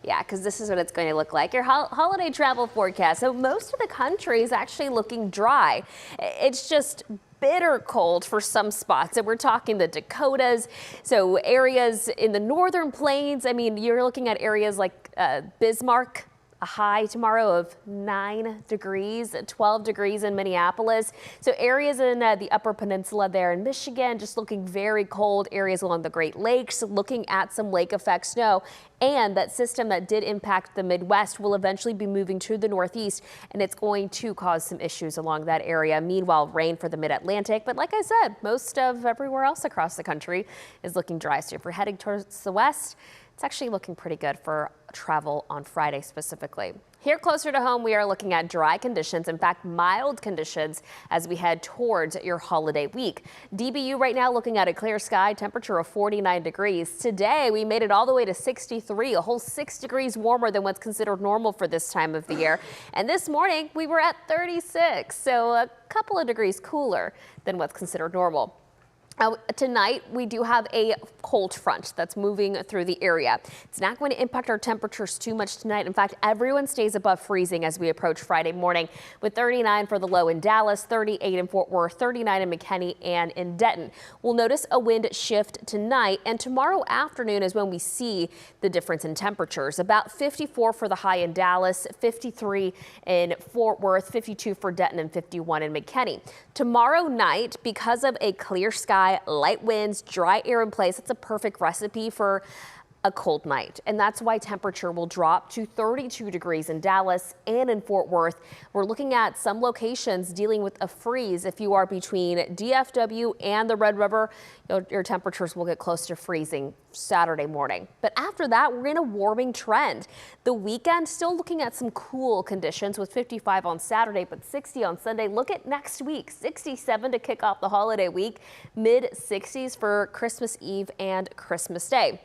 Yeah, because this is what it's going to look like. Your holiday travel forecast. So most of the country is actually looking dry. It's just bitter cold for some spots, and we're talking the Dakotas, so areas in the northern plains. I mean, you're looking at areas like Bismarck, a high tomorrow of 9 degrees, 12 degrees in Minneapolis. So areas in the upper peninsula there in Michigan just looking very cold. Areas along the Great Lakes looking at some lake effect snow. And that system that did impact the Midwest will eventually be moving to the northeast, and it's going to cause some issues along that area. Meanwhile, rain for the mid-Atlantic. But like I said, most of everywhere else across the country is looking dry. So if you're heading towards the west, it's actually looking pretty good for travel on Friday specifically. Here closer to home, we are looking at dry conditions, in fact, mild conditions as we head towards your holiday week. DBU right now looking at a clear sky, temperature of 49 degrees. Today, we made it all the way to 63, a whole 6 degrees warmer than what's considered normal for this time of the year. And this morning, we were at 36, so a couple of degrees cooler than what's considered normal. Tonight, we do have a cold front that's moving through the area. It's not going to impact our temperatures too much tonight. In fact, everyone stays above freezing as we approach Friday morning, with 39 for the low in Dallas, 38 in Fort Worth, 39 in McKinney and in Denton. We'll notice a wind shift tonight, and tomorrow afternoon is when we see the difference in temperatures. About 54 for the high in Dallas, 53 in Fort Worth, 52 for Denton and 51 in McKinney. Tomorrow night, because of a clear sky, light winds, dry air in place, it's a perfect recipe for a cold night. And that's why temperature will drop to 32 degrees in Dallas and in Fort Worth. We're looking at some locations dealing with a freeze. If you are between DFW and the Red River, your temperatures will get close to freezing Saturday morning. But after that, we're in a warming trend. The weekend, still looking at some cool conditions with 55 on Saturday, but 60 on Sunday. Look at next week, 67 to kick off the holiday week, mid 60s for Christmas Eve and Christmas Day.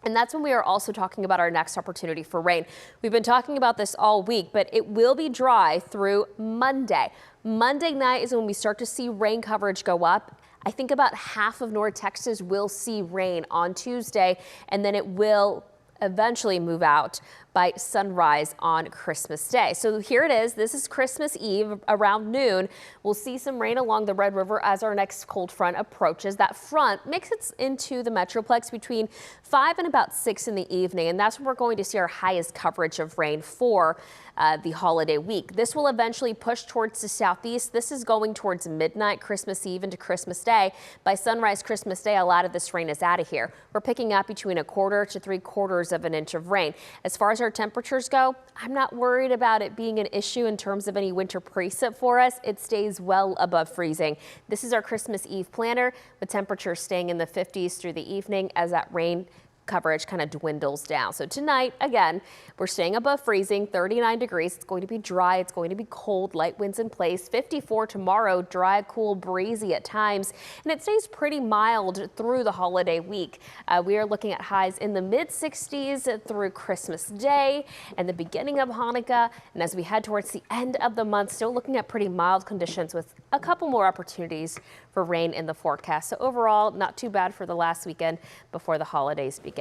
And that's when we are also talking about our next opportunity for rain. We've been talking about this all week, but it will be dry through Monday. Monday night is when we start to see rain coverage go up. I think about half of North Texas will see rain on Tuesday, and then it will eventually move out by sunrise on Christmas Day. So here it is. This is Christmas Eve around noon. We'll see some rain along the Red River as our next cold front approaches. That front makes it into the Metroplex between 5 and about 6 in the evening, and that's when we're going to see our highest coverage of rain for the holiday week. This will eventually push towards the southeast. This is going towards midnight, Christmas Eve into Christmas Day. By sunrise Christmas Day, a lot of this rain is out of here. We're picking up between 1/4 to 3/4 of an inch of rain. As far as our temperatures go, I'm not worried about it being an issue in terms of any winter precip for us. It stays well above freezing. This is our Christmas Eve planner, with temperatures staying in the 50s through the evening as that rain coverage kind of dwindles down. So tonight, again, we're staying above freezing, 39 degrees. It's going to be dry. It's going to be cold, light winds in place. 54 tomorrow, dry, cool, breezy at times, and it stays pretty mild through the holiday week. We are looking at highs in the mid 60s through Christmas Day and the beginning of Hanukkah. And as we head towards the end of the month, still looking at pretty mild conditions with a couple more opportunities for rain in the forecast. So overall, not too bad for the last weekend before the holidays begin.